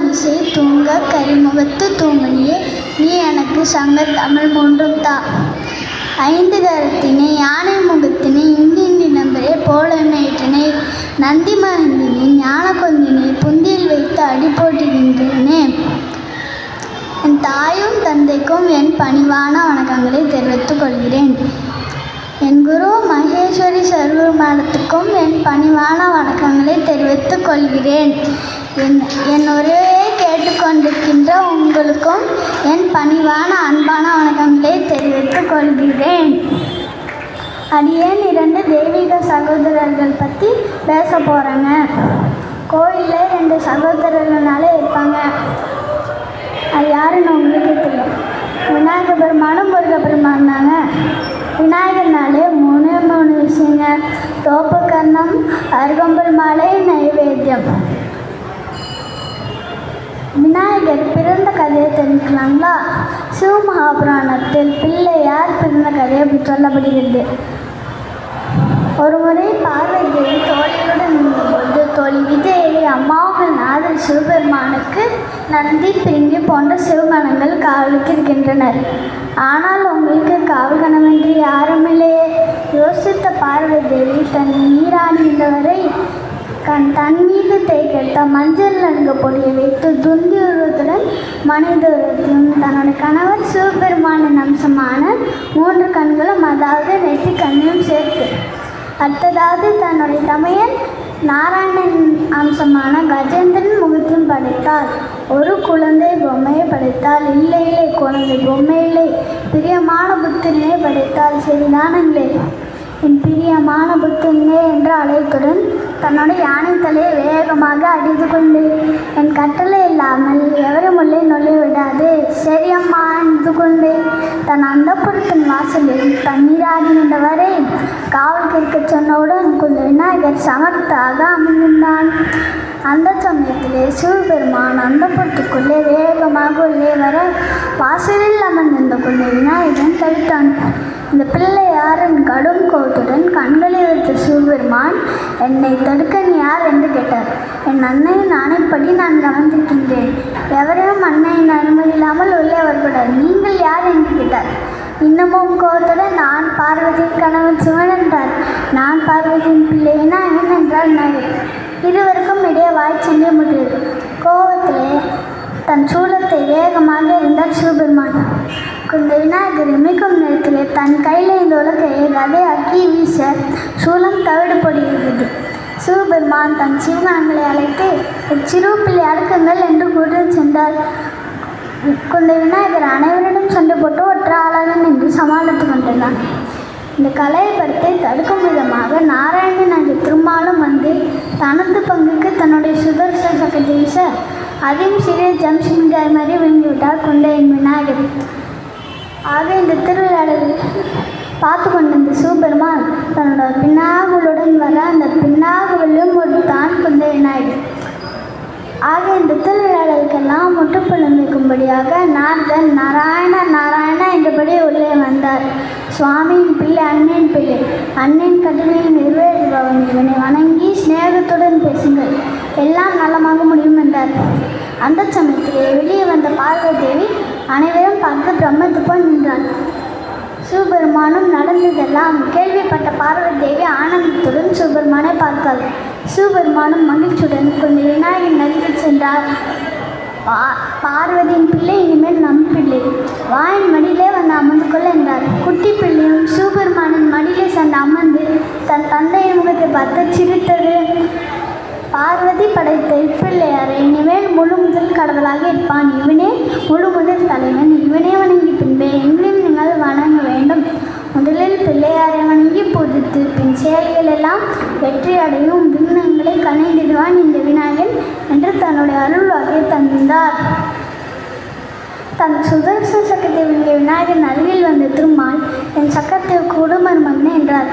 மீசை தூங்க கரிமுகத்து தூங்கனியே, நீ எனக்கு சங்கத் தமிழ் மூன்றும் தா. ஐந்து கரத்தினை யானை முகத்தினை இந்திண்டி நம்பரே போலமேற்றினை, நந்தி மகந்தினை ஞான கொந்தினை புந்தியில் வைத்து அடி போட்டுகின்றேனே. என் தாயும் தந்தைக்கும் என் பணிவான வணக்கங்களை தெரிவித்துக் கொள்கிறேன். என் குரு மகேஸ்வரி சர்க்குரு மேடத்துக்கும் என் பணிவான வணக்கங்களை தெரிவித்துக் கொள்கிறேன். என் உரையை கேட்டுக்கொண்டிருக்கின்ற உங்களுக்கும் என் பணிவான அன்பான வணக்கங்களை தெரிவித்துக் கொள்கிறேன். அடியேன் 2 தெய்வீக சகோதரர்கள் பற்றி பேச போகிறேங்க. கோயிலில் 2 சகோதரர்களாலே இருப்பாங்க. அது யாருன்னு உங்களுக்கு தெரியும். விநாயக பெருமானும் முருக பெருமானாங்க. விநாயகர்னாலே 3 விஷயங்க. தோப்பு கர்ணம், அருகம்புல் மாலை, நைவேத்தியம். விநாயகர் பிறந்த கதையை தெரிஞ்சுக்கலாங்களா? சிவமகாபுராணத்தில் பிள்ளையார் பிறந்த கதை அப்படி சொல்லப்படுகிறது. ஒரு முறை பார்வதி தோழியுடன் இருந்தபோது தோழி விஜயை அம்மாவுகள் நாதர் சிவபெருமானுக்கு நந்தி, பிரிங்கி போன்ற சிவகணங்கள் காவலுக்கு இருக்கின்றனர். ஆனால் உங்களுக்கு காவல் கணவன்றி யாருமில்லையே. யோசித்த பார்வதி தன் நீராடிந்தவரை தன் மீது தேய்க்கெடுத்த மஞ்சள் நடுங்க பொடியை வைத்து துந்தி உருவத்துடன் மனித உருவத்தையும் தன்னுடைய கணவர் சிவபெருமானின் அம்சமான 3 கண்களும், அதாவது நெற்றி கண்ணையும் சேர்த்து, அடுத்ததாவது தன்னுடைய தமையன் நாராயணன் அம்சமான கஜேந்திரன் முகத்தையும் படைத்தாள். ஒரு குழந்தை பொம்மையை படைத்தாள். இல்லை குழந்தை பொம்மை இல்லை, பிரியமான புத்திரனை படைத்தாள். சரிதானங்களே? என் பிரியமான புத்திரனே என்று அழைத்துடன் தன்னுடைய யானை தலையை வேகமாக அடித்து கொண்டு, என் கட்டளை இல்லாமல் எவரும் உள்ளே நுழைவிடாது. சரியம்மா என்று கொண்டு தன் அந்தப்புறத்தின் வாசலில் தண்ணீராடி நின்றவரை காவல் கேட்க சொன்னவுடன் குந்த விநாயகர் சமர்த்தாக அமர்ந்திருந்தான். அந்த சமயத்திலே சிவபெருமான் அந்தப்புறத்துக்குள்ளே வேகமாக உள்ளே வர வாசலில் அமர்ந்திருந்த குந்த விநாயகன் தடுத்தான். இந்த பிள்ளையாரின் கடும் கோத்துடன் கண்களை வைத்த சிவபெருமான், என்னை தடுக்க நீ யார் என்று கேட்டார். என் அன்னையின் ஆணைப்படி நான் கவனித்திருக்கின்றேன். எவரையும் அன்னையின் அனுமதி இல்லாமல் உள்ளே வரக்கூடாது. நீங்கள் யார் என்று கேட்டார். இன்னமும் கோத்துடன், நான் பார்வதியின் கணவன் சிவன் என்றார். நான் பார்வதியின் பிள்ளையினா என்ன என்றால் நாயர். இருவருக்கும் இடையே வாய்ச்சொல்லிய முடியாது. கோபத்திலே தன் சூலத்தை வேகமாக எறிந்தார் சிவபெருமான். குந்த விநாயகர் இமைக்கும் நேரத்திலே தன் கையில் இந்த உலகையை கதை அக்கி வீச சூலம் தவிடுபடுகிறது. சிவபெருமான் தன் சிவகணங்களை அழைத்து, சிறு பிள்ளை அடுக்குங்கள் என்று கூறி சென்றார். குந்த விநாயகர் அனைவரிடம் சண்டை போட்டு ஒற்றாளன் என்று சமாளித்து கொண்டிருந்தார். இந்த கலையபரத்தை தடுக்கும் விதமாக நாராயணன் அங்கு திருமாலும் வந்து தனது பங்குக்கு தன்னுடைய சுதர்சன சக்கரத்தை வீச அதையும் சிறிய ஜம்ஷின்காய் மாதிரி விழுங்கிவிட்டார் குந்தையின் விநாயகர். ஆக இந்த திருவிழாவில் பார்த்து கொண்டிருந்த சிவபெருமான் தன்னோட பின்னாகுகளுடன் வர அந்த பின்னாகுவிலும் ஒரு தான் குந்தை விநாயகர். ஆக இந்த திருவிழாவுக்கெல்லாம் முற்றுப்புள்ளம் வைக்கும்படியாக நாரதன் நாராயண என்றபடி உள்ளே வந்தார். சுவாமியின் பிள்ளை அன்னையின் பிள்ளை, அன்னையின் கட்டளையை நிறைவேற்றுபவன், இவனை வணங்கி சிநேகத்துடன் பேசுங்கள், எல்லாம் நலமாக முடியும் என்றார். அந்த சமயத்திலே வெளியே வந்த பார்வதி தேவி அனைவரும் பார்த்து பிரம்மத்து போய் நின்றாள். சிவபெருமானும் நடந்ததெல்லாம் கேள்விப்பட்ட பார்வதி தேவி ஆனந்தத்துடன் சிவபெருமானை பார்த்தாள். சிவபெருமானும் மகிழ்ச்சியுடன் கொஞ்சம் விநாயகர் நதியில் சென்றார். பார்வதியின் பிள்ளை இனிமேல் நம் பிள்ளை, வாயின் மடியிலே வந்து அமர்ந்து கொள்ள என்றார். குட்டி பிள்ளையும் சிவபெருமானின் மடியிலே சென்று அமர்ந்து தன் தந்தையின் முகத்தை பார்த்து சிரித்தது. பார்வதி படைத்த இப்பிள்ளையாரை இனிமேல் முழு முதல் கடவுளாக இருப்பான். இவனே முழு முதல் தலைவன். இவனே வணங்கி பின்பே எங்களையும் நீங்கள் வணங்க வேண்டும். முதலில் பிள்ளையாரை வணங்கி பூஜித்து பின் செயல்கள் எல்லாம் வெற்றி அடையும், விண்ணங்களை கணைந்திடுவான் இந்த விநாயகன் என்று தன்னுடைய அருள்வாக்கை தந்தார். தன் சுதர்சன சக்கரத்தை விழுங்கிய விநாயகன் அருகில் வந்த திருமால், என் சக்கரத்தை குடும்பர் மகனே என்றார்.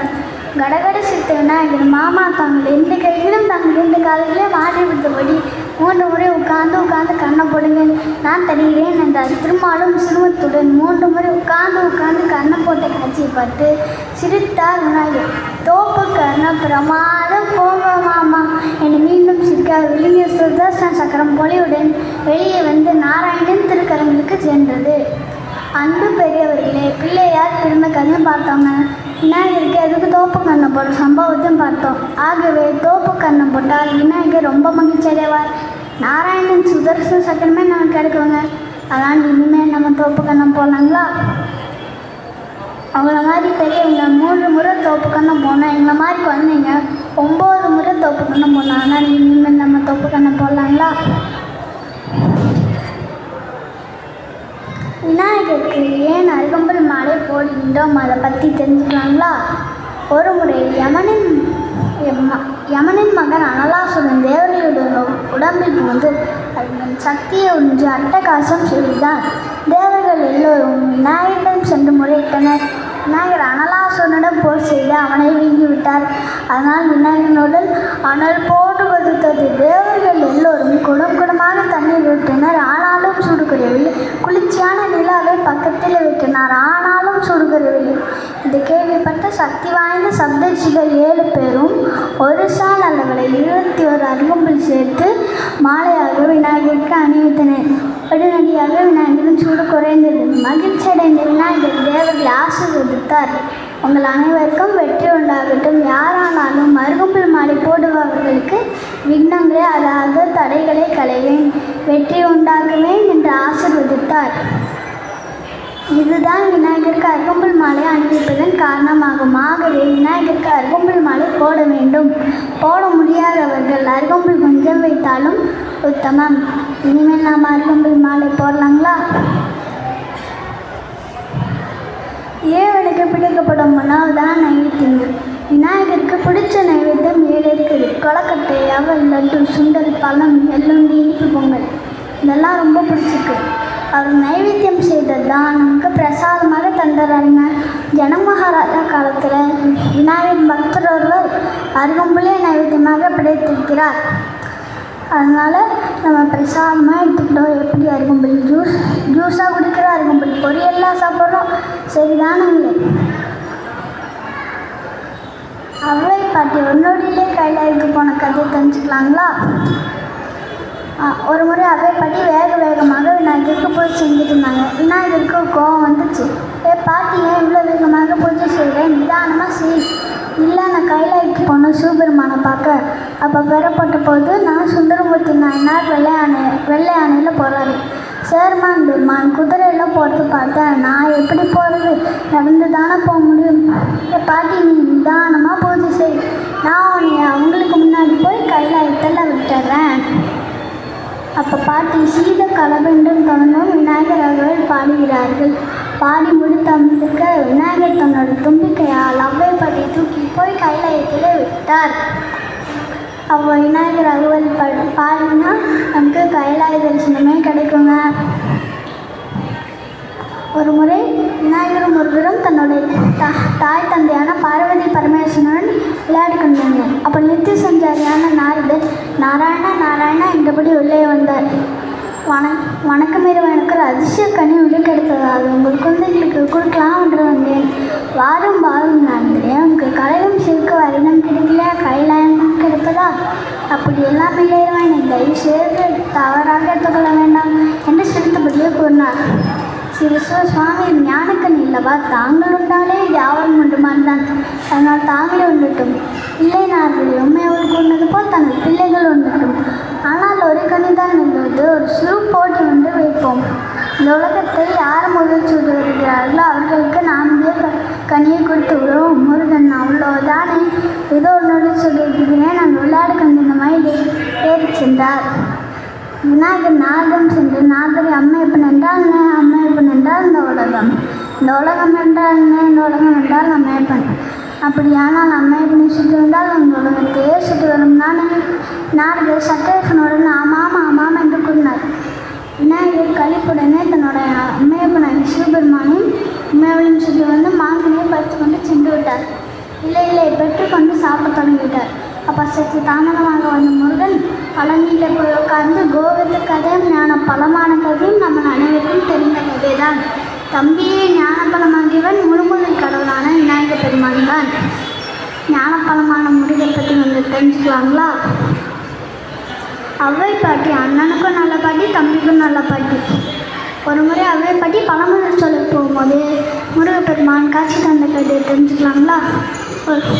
கடகட சித்த விநாயகர், மாமா தாங்கள் 2 கைகளும் தாங்கள் 2 கால்களே மாற்றி விட்டபடி 3 முறை உட்கார்ந்து கண்ணை போடுங்க, நான் தருகிறேன் என்றார். திருமாலும் சிறுமத்துடன் 3 முறை உட்கார்ந்து கர்ணம் போட்ட காட்சியை பார்த்து சிரித்தார் விநாயகர். தோப்பு கர்ணம் பிரமாதம் போங்க மாமா என்று மீண்டும் சிரிக்கார். விழுங்கிய சுதர்சன சக்கரம் பொலியுடன் வெளியே வந்து நாராயணன் திருக்கரங்களுக்கு சென்றது. அன்பு பெரியவர்களே, பிள்ளையார் பிறந்த கதையும் பார்த்தோங்க. விநாயகருக்கு எதுக்கு தோப்பு கண்ணம் போட்ட சம்பவத்தையும் பார்த்தோம். ஆகவே தோப்பு கண்ணம் போட்டால் விநாயகர் ரொம்ப மகிழ்ச்சி அடைவார். நாராயணன் சுதர்சன சக்கரமே நமக்கு கிடைக்குங்க. அதான் இனிமேல் நம்ம தோப்பு கண்ணம் போடலாங்களா? அவங்கள மாதிரி பெரியவங்க 3 முறை தோப்பு கண்ணம் போனோம். எங்களை மாதிரி குழந்தைங்க 9 முறை தோப்பு கண்ணம் போனோம். ஆனால் இனிமேல் நம்ம தோப்பு கண்ணம் போடலாங்களா? விநாயகருக்கு ஏன் அருகம்புல் மாலை போடுகின்றோம் அதை பற்றி தெரிஞ்சுக்கலாங்களா? ஒரு முறை யமனின் மகன் அனலாசுரன் தேவர்களுடைய உடம்பில் புகுந்து சக்தியை உறிஞ்சி அட்டகாசம் செய்தான். தேவர்கள் எல்லோரும் விநாயகரிடம் சென்று முறையிட்டனர். விநாயகர் அனலாசுரனிடம் போர் செய்து அவனை வீங்கிவிட்டார். அதனால் விநாயகனுடன் அனல் போட்டு கொதித்தது. தேவர்கள் எல்லோரும் குடமாக தண்ணீர் விட்டனர். ஆனாலும் சூடு குறையவில்லை. குளிர்ச்சியான நிலாவை பக்கத்தில் விட்டனர். ஆனாலும் சூடு குறையவில்லை. இதை கேள்விப்பட்ட சக்தி வாய்ந்த சப்தரிஷிகள் 7 பேரும் ஒரு சால் அளவில் 21 அருகம்புல் சேர்த்து மாலையாக விநாயகருக்கு அணிவித்தனர். உடனடியாக விநாயகரின் சூடு குறைந்தது. மகிழ்ச்சி அடைந்த விநாயகர் தேவர்களை ஆசீர்வதித்தார். உங்கள் அனைவருக்கும் வெற்றி உண்டாகட்டும். யாரானாலும் அருகம்புல் மாலை போடுபவர்களுக்கு விக்னங்களை, அதாவது தடைகளை களைவேன், வெற்றி உண்டாக்குவேன் என்று ஆசீர்வதித்தார். இதுதான் விநாயகருக்கு அருகம்புல் மாலை அணிவிப்பதன் காரணமாகும். ஆகவே விநாயகருக்கு அருகம்புல் மாலை போட வேண்டும். போட முடியாதவர்கள் அருகம்புல் கொஞ்சம் வைத்தாலும் உத்தமம். இனிமேல் நாம் அருகம்புல் மாலை போடலாங்களா? ஏவனுக்கு பிடிக்கப்படும் உணவு தான் நைவேத்தியம். விநாயகருக்கு பிடிச்ச நைவேத்தியம் 7 இருக்குது. கொலக்கட்டை, அவல், லட்டு, சுண்டல், பழம், எள்ளுண்டி, இனிப்பு பொங்கல், இதெல்லாம் ரொம்ப பிடிச்சிருக்கு. அவர் நைவேத்தியம் செய்தது தான் நமக்கு பிரசாதமாக தந்துடுறாருங்க. ஜனமகாராஜா காலத்தில் விநாயகர் பக்தர் ஒருவர் அருகம்புலே நைவேத்தியமாக படைத்திருக்கிறார். அதனால் நம்ம பிரசாதமாக எடுத்துக்கிட்டோம். எப்படி அருகம்புல் ஜூஸாக குடிக்கிறோம், அருகம்புல் பொரியெல்லாம் சாப்பிட்றோம், சரிதானுங்களே? அவ்வை பாட்டி ஒன்னோடியிலே கைலாயத்துக்கு போன கதையை தெரிஞ்சுக்கலாங்களா? ஒரு முறை அவ்வை பாட்டி வேகமாக விநாயகருக்கு பூஜை செஞ்சுட்டு இருந்தாங்க. விநாயகருக்கு கோவம் வந்துச்சு. பாட்டி ஏன் இவ்வளோ வேகமாக பூஜை செய்கிறேன், நிதானமாக செய். இல்லை, நான் கைலாய்க்கு போனேன் சிவபெருமானை பார்க்க. அப்போ பெறப்பட்ட போது நான் சுந்தரமூர்த்தி நாயனார் வெள்ளை யானையில் போகிறாரு. சேர்மான் பெருமான் குதிரையில் போகிறது பார்த்தேன். நான் எப்படி போகிறது? நடந்து தானே போக முடியும். பாட்டி நீ நிதானமாக பூஜை செய். நான் உன்னை அவங்களுக்கு முன்னாடி போய் கைலாயத்தில் விட்டுறேன். அப்போ பாட்டி சீத கலவென்றும் தொடர்ந்தும் விநாயகர் அவர்கள் பாடுகிறார்கள். பாடி முடித்தமிழ்க்க விநாயகர் தன்னோட தும்பிக்கையால் அவ்வை பாட்டியை தூக்கி போய் கைலாயத்தில் விட்டார். அவ்வளோ விநாயகர் அகவல் பாடினா நமக்கு கைலாய தரிசனமே கிடைக்குங்க. ஒரு முறை விநாயகரும் முருகரும் தன்னுடைய தாய் தந்தையான பார்வதி பரமேஸ்வரனுடன் விளையாடி கொண்டிருந்தார். அப்போ நித்திய சஞ்சாரியான நாரதர் நாராயணா நாராயணா என்றபடி உள்ளே வந்தார். வணக்கம் எனக்கு ஒரு அதிசய கனி உள்ளே கிடைத்தது. அது உங்கள் குழந்தைகளுக்கு கொடுக்கலாம் என்று வந்தேன். வாரும் நாரதரே, உங்களுக்கு கலையும் சிறுக்கு வரிடம் கிடைக்கலையா, கைலாயம் கிடைப்பதா? அப்படி எல்லாம் இல்லையவன் தயவு செய்து தவறாக எடுத்துக்கொள்ள வேண்டாம் என்று சிரித்தபடியே கூறினார். சுவாமி ஞானக்கண் இல்லவா? தாங்கள் உண்டாலே யாவரும் உண்டுமான்தான். அதனால் தாங்களே உண்டட்டும். இல்லை நாரதரே, உண்மை அவர் கூறினது போல் தங்கள் பிள்ளைகள் உண்டட்டும். ஆனால் ஒரு கனிதான் என்பது ஒரு சிறு போட்டி ஒன்று வைப்போம். இந்த உலகத்தை யார் முதல் சூடு வருகிறார்களோ அவர்களுக்கு நாம் கனியை கொடுத்து விடுவோம். முருகன் அவ்வளோதானே, ஏதோ ஒன்று சொல்லியிருக்கிறேன். நான் விளையாடு கொண்டிருந்த மாதிரி ஏறி சென்றார். விநாயகர் நாரதம் சென்று நாரதரை அம்மையப்பன் என்றால் அம்மையப்பன் என்றால் இந்த உலகம், இந்த உலகம் என்றால் இந்த உலகம் என்றால் அம்மையப்பன். அப்படியானால் அம்மையப்பனை சுற்றி வந்தால் அந்த உலகத்தையே சுற்றி வரும் நானே. நாரதர் சட்டேசனுடன் ஆமாம் என்று கூறினார். விநாயகர் கழிப்புடனே தன்னோட அம்மையப்பனாக சிவபெருமானையும் அம்மையவளையும் சுற்றி வந்து மாங்கனியை பறித்து கொண்டு சென்று விட்டார். இல்லை பெற்றுக்கொண்டு சாப்பிட தொடங்கிவிட்டார். அப்போ சற்று தாமதமாக வந்த முருகன் பழனியில் போய் உட்கார்ந்து கோவிந்த கதையும் ஞான பலமான கதையும் தம்பியே ஞானப்பழமாகியவன் முழுமுதல் கடவுளான விநாயக பெருமான் தான். ஞானப்பழமான முருகை பற்றி வந்து தெரிஞ்சுக்கலாங்களா? அவ்வை பாட்டி அண்ணனுக்கும் நல்ல பாட்டி, தம்பிக்கும் நல்ல பாட்டி. ஒரு முறை அவ்வை பாட்டி பழமுதல் சொல்ல போகும்போது முருகப்பெருமான் காட்சி தந்த கதையை தெரிஞ்சுக்கலாங்களா?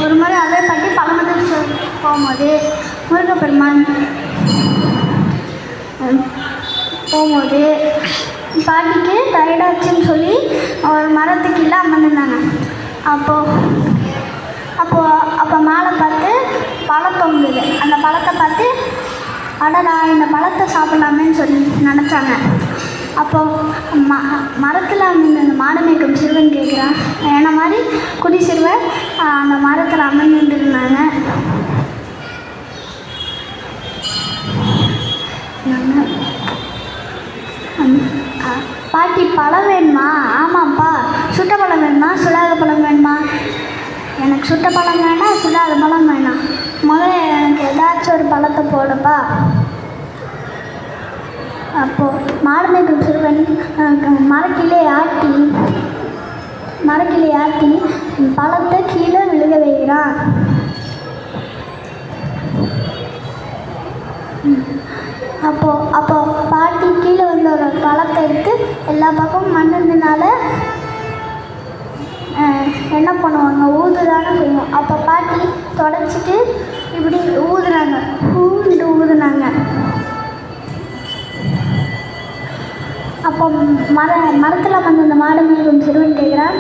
ஒரு முறை அவ்வை பாட்டி பழமுதல் சொல்ல போகும்போது முருகப்பெருமான் பாட்டிக்கு டயர்டாச்சுன்னு சொல்லி ஒரு மரத்துக்கு கீழே அமர்ந்துருந்தாங்க. அப்போ மேலே பார்த்து பழம் தொங்குது. அந்த பழத்தை பார்த்து அடடா இந்த பழத்தை சாப்பிட்லாமேன்னு சொல்லி நினச்சாங்க. அப்போது மரத்தில் அமர்ந்து மாடு மேய்க்கும் சிறுவன் கேட்குறான். என்ன மாதிரி குடி சிறுவன் அந்த மரத்தில் அமர்ந்துட்டு இருந்தாங்க. பாட்டி பழம் வேணுமா? ஆமாம்ப்பா. சுட்ட பழம் வேணுமா, சுடாத பழம் வேணுமா? எனக்கு சுட்ட பழம் வேணாம், சுடாத பழம் வேணாம். முதல்ல எனக்கு ஏதாச்சும் ஒரு பழத்தை போடுப்பா. அப்போது மாடு மேய்க்கும் சிறுவன் மரக்கிளை ஆட்டி பழத்தை கீழே விழுக வைக்கிறான். அப்போ பாட்டி கீழே வந்து ஒரு பழத்தை எடுத்து எல்லா பக்கமும் மண்ணுனால என்ன பண்ணுவாங்க, ஊதுதானே செய்வோம். அப்போ பாட்டி தொடச்சிட்டு இப்படி ஊதுனாங்க. அப்போ மரத்தில் வந்து அந்த மாடு மேலும் சிறுவன் கேட்குறான்,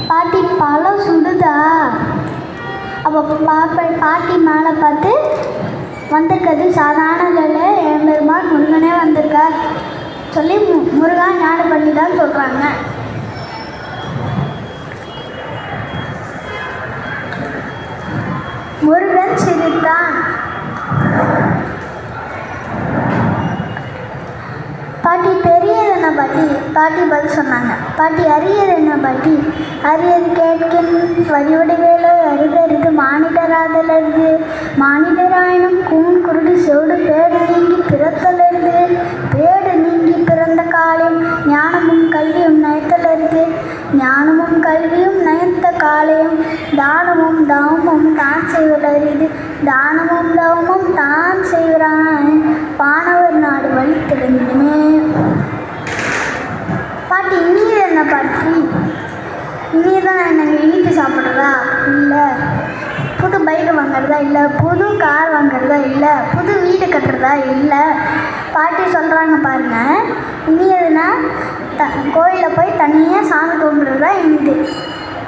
பாட்டி பழம் சுடுதா? அப்போ பாட்டி மேலே பார்த்து, வந்திருக்கிறது சாதாரண என் பெருமான் முருகனே வந்திருக்கார் சொல்லி முருகா ஞான பண்ணி தான் சொல்கிறாங்க. முருகன் சிரித்தான். பாட்டி பெரியது என்ன பாட்டி? பாட்டி பதில் சொன்னாங்க. பாட்டி அரியது என்ன பாட்டி? அரியது கேட்கின் வடிவடிவேலோ அரிதறிது மானிடராதலருது மானிடராயினும் கூண் குருடி செவிடு பேடு நீங்கி பிறத்தலருது பேடு நீங்கி பிறந்த காலையும் ஞானமும் கல்வியும் நயத்தலருது ஞானமும் கல்வியும் நயத்த காலையும் தானமும் தவமும் தான் செய்வலருது தானமும் தவமும் தான் செய்கிறான் பானவர் நாடு வழி தெரிஞ்சுமே. பாட்டி இனியது என்ன பாட்டி? இனியதான் நாங்கள் இனிப்பு சாப்பிட்றதா இல்லை, புது பைக் வாங்குறதா இல்லை, புது கார் வாங்குறதா இல்லை, புது வீடு கட்டுறதா இல்லை. பாட்டி சொல்கிறாங்க பாருங்கள், இனியதுன்னா கோயிலில் போய் தனியாக சாமி கும்பிட்றதா இனிது.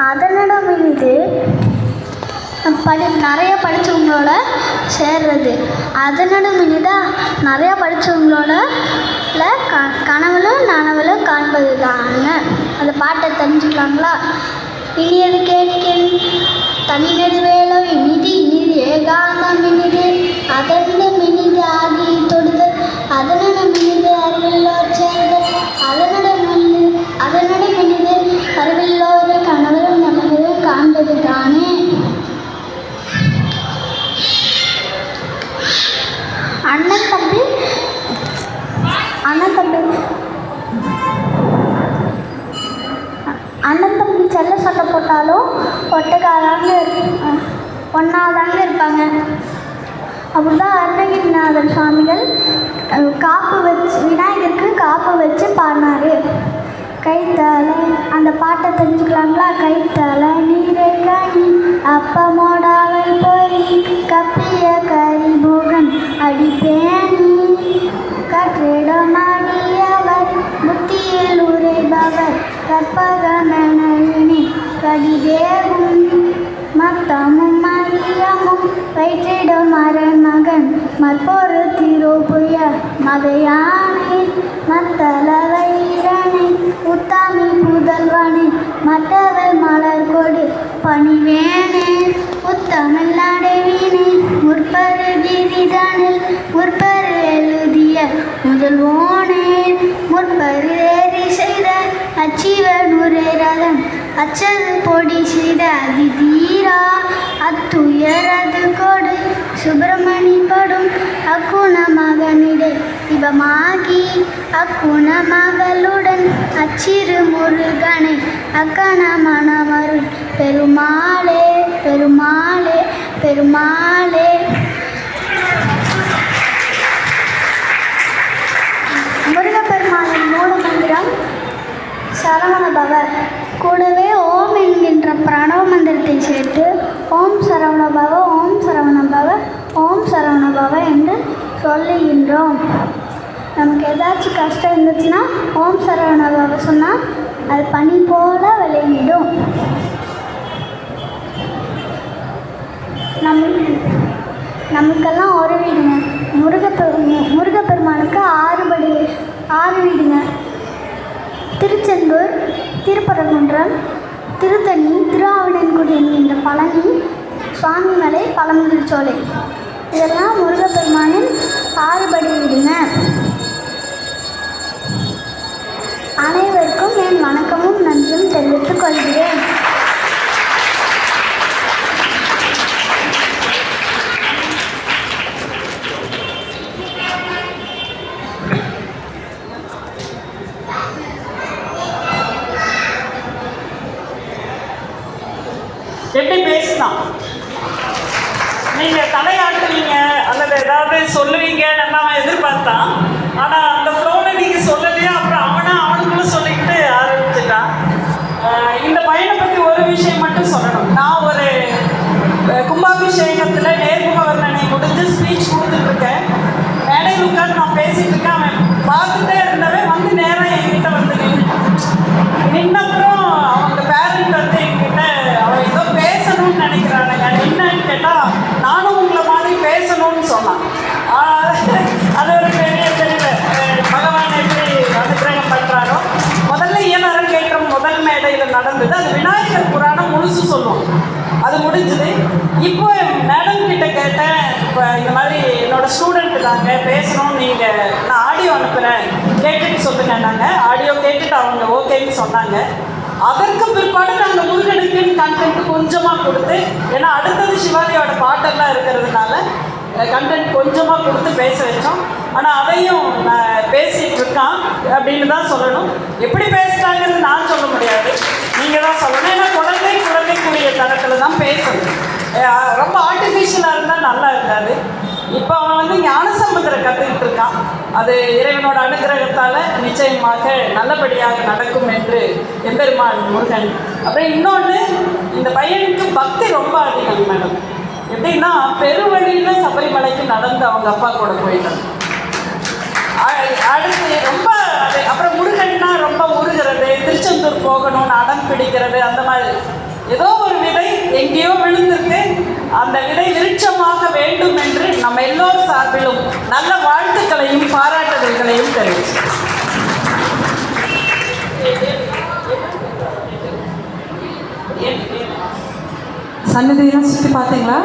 அதனிடம் இனிது நிறைய படித்தவங்களோட சேர்றது. அதனிடம் இனிதா நிறையா படித்தவங்களோட கனவுகளும் நனவுகளும் காண்பது தாங்க. அந்த பாட்டை தெரிஞ்சுக்கலாங்களா? இனியது கேட்கின் தனிநெடு வேலோ இனிது இனிது ஏகாந்தம் இனிது அதனிடம் இனிது ஆகி தொடுதல் அதனிடம் இனிது அறிவில்லோர் சேர்தல் அதனிடம் இனிது அறிவில்லோர் கனவுகளும் நனவுகளும் காண்பது தானே. அண்ணன் தம்பி செல்ல சண்டை போட்டாலும் ஒன்றாதாங்க இருப்பாங்க. அப்படிதான் அருணகிரிநாதர் சுவாமிகள் விநாயகருக்கு காப்பு வச்சு பாடினார். கைத்தால அந்த பாட்டை தெரிஞ்சுக்கலாங்களா? கைத்தால நீரை கனி அப்பமோடாவல் பொறி கப்பிய கரிபோகன் அடிப்பேணி கற்றிடமாடியவர் புத்தியில் உரைபவர் கற்பகமெனவினி கடிதேவும் மத்தமும் மரியமும் வயிற்றிடும் மரமகன் மற்பொரு திரோபுய மதையானை மத்தள வைரனை உத்தாமி புதல்வனை மற்றவர் மலர் கொடு பணிவேனே உத்தமிழ் அடைவினை முற்பரு கிரிதனில் முற்பரு எழுதிய முதல்வோனே முற்பரு ஏறி செய்த அச்சிவன் உரை ரதம் அச்சது பொடி செய்த அதிதீரா அத்துயரது கொடு சுப்பிரமணி படும் அக்குண மகனிடை சிவமாகி அக்குணமகளுடன் அச்சிறு முருகனை அக்கண மணமருள் பெருமாளே பெருமாளே பெருமாளே. முருகப்பெருமானின் மூல மந்திரம் சரவணபவ. கூடவே ஓம் என்கின்ற பிரணவ மந்திரத்தை சேர்த்து ஓம் சரவணபவ ஓம் சரவணபவ ஓம் சரவணபவ என்று சொல்லுகின்றோம். நமக்கு ஏதாச்சும் கஷ்டம் இருந்துச்சுன்னா ஓம் சரவணபவ சொன்னால் அது பனி போல விளையிடும். நமக்கெல்லாம் ஒரு வீடுங்க. முருகப்பெருமானுக்கு 6 வீடுங்க. திருச்செந்தூர், திருப்பரங்குன்றம், திருத்தணி, திருஆவினன்குடி என்கின்ற பழனி, சுவாமிமலை, பழமுதிர்ச்சோலை இதெல்லாம் முருகப்பெருமானின் 6 வீடுங்க. அனைவருக்கும் என் வணக்கமும் நன்றியும் தெரிவித்துக் கொள்கிறேன். எப்படி பேசலாம்? நீங்கள் தலையாட்டுவீங்க அல்லது ஏதாவது சொல்லுவீங்கன்னு நான் எதிர்பார்த்தான். ஆனால் அந்த ஃப்ளோவில் நீங்கள் சொல்லலையா, அப்புறம் அவனுக்குள்ள சொல்லிக்கிட்டு ஆரம்பிச்சுட்டான். இந்த பையனை பற்றி ஒரு விஷயம் மட்டும் சொல்லணும். நான் ஒரு கும்பாபிஷேகத்தில் நேர்முக வர்ணனை முடிஞ்சு ஸ்பீச் கொடுத்துட்ருக்கேன். மேடையில் உட்காந்து நான் பேசிகிட்டு இருக்கேன். அவன் பார்த்துட்டே இருந்தவன் வந்து நேராக என்கிட்ட வந்து நின்னப்புறம் அவங்க பேரண்ட் வந்து என்கிட்ட அவன் ஏதோ பேசணும்னு நினைக்கிறானுங்க. என்னன்னு கேட்டால் நானும் உங்களை மாதிரி பேசணும்னு சொன்னான். அது ஒரு பெரிய தெரியல பகவான் எப்படி அனுகிரகம் பண்ணுறாரோ. முதல்ல இயனரங்கேற்றம் முதல் மேடையில் நடந்தது. அது விநாயகர் புராணம் முழுசு சொல்லுவோம். அது முடிஞ்சுது. இப்போ மேடம் கிட்ட கேட்டேன், இப்போ இந்த மாதிரி என்னோடய ஸ்டூடெண்ட்டு தாங்க பேசணும், நீங்கள் நான் ஆடியோ அனுப்புகிறேன் கேட்டுட்டு சொல்லுங்க. நாங்கள் ஆடியோ கேட்டுட்டு அவங்க ஓகேன்னு சொன்னாங்க. அதற்கு பிற்பாடு நாங்கள் முருகனுக்குன்னு கண்டென்ட் கொஞ்சமாக கொடுத்து, ஏன்னா அடுத்தது சிவாலியோட பாட்டெல்லாம் இருக்கிறதுனால கண்டென்ட் கொஞ்சமாக கொடுத்து பேச வச்சோம். ஆனால் அதையும் நான் பேசிகிட்டு இருக்கான் அப்படின்னு தான் சொல்லணும். எப்படி பேசுகிறாங்கிறது நான் சொல்ல முடியாது, நீங்கள் தான் சொல்லணும். ஏன்னா குழந்தைக்குரிய தரத்தில் தான் பேசணும். ரொம்ப ஆர்டிஃபிஷியலாக இருந்தால் நல்லா இருக்காது. இப்போ அவன் வந்து ஞானசம்பந்தரை கற்றுக்கிட்டு இருக்கான். அது இறைவனோட அனுகிரகத்தால் நிச்சயமாக நல்லபடியாக நடக்கும் என்று எம்பெருமான் முருகன். அப்புறம் இன்னொன்று, இந்த பையனுக்கு பக்தி ரொம்ப அதிகம் மேடம். எப்படின்னா பெருவழியில் சபரிமலைக்கு நடந்து அவங்க அப்பா கூட போயிட்டாங்க. அடுத்து ரொம்ப அப்புறம் முருகன்னா ரொம்ப உருகிறது, திருச்செந்தூர் போகணும்னு அடம் பிடிக்கிறது. அந்த மாதிரி ஏதோ ஒரு விதை எங்கேயோ விழுந்திருக்கு. அந்த விதை விருட்சமாக வேண்டும் என்று நம்ம எல்லோரும் சார்பிலும் நல்ல வாழ்த்துக்களையும் பாராட்டுதல்களையும் தெரிவிச்சு. சன்னதியெல்லாம் சுற்றி பார்த்தீங்களா?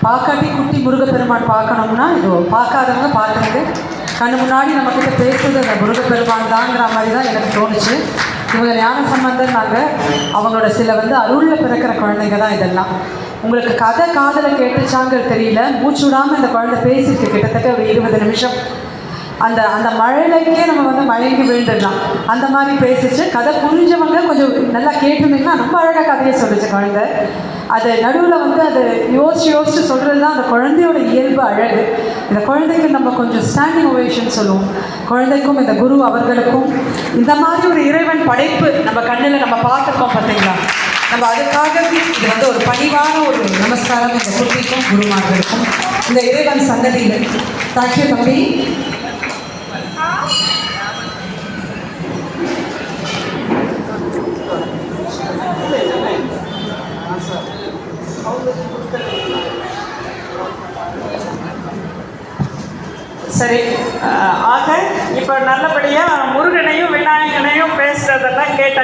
பார்க்காட்டி குட்டி முருகப்பெருமான் பார்க்கணும்னா இதோ பார்க்காதவங்க பார்த்துருக்கு. கண்ணு முன்னாடி நம்மக்கிட்ட பேசுறது அந்த முருகப்பெருமான் தாங்கிற மாதிரி தான் எனக்கு தோணுச்சு. இவங்க ஞான சம்பந்தர் நாங்கள் அவங்களோட சில அருளில் பிறக்கிற குழந்தைங்க தான் இதெல்லாம். உங்களுக்கு கதை காதில் கேட்டுச்சாங்கிறது தெரியல. மூச்சு விடாமல் இந்த குழந்தை பேசிட்டு கிட்டத்தட்ட ஒரு 20 நிமிஷம். அந்த அந்த மழைக்கே நம்ம மயங்கி விழுந்துடலாம். அந்த மாதிரி பேசிச்சு. கதை புரிஞ்சவங்க கொஞ்சம் நல்லா கேட்டிருந்தீங்கன்னா ரொம்ப அழகாக கதையை சொல்லிச்சு குழந்தை. அது நடுவில் அது யோசிச்சு சொல்கிறது தான் அந்த குழந்தையோட இயல்பு அழகு. இந்த குழந்தைக்கு நம்ம கொஞ்சம் ஸ்டாண்டிங் ஓவேஷன் சொல்லுவோம். குழந்தைக்கும் இந்த குரு அவர்களுக்கும் இந்த மாதிரி ஒரு இறைவன் படைப்பு நம்ம கண்ணில் நம்ம பார்த்துருக்கோம் பார்த்தீங்களா? நம்ம அதுக்காகவே இது ஒரு பணிவான ஒரு நமஸ்காரம் இந்த குட்டிக்கும் குருமார்களுக்கும் இந்த இறைவன் சந்ததியில். தேங்க்யூ தம்பி. சரி, ஆக இப்போ நல்லபடியாக முருகனையும் விநாயகனையும் பேசுகிறதெல்லாம் கேட்ட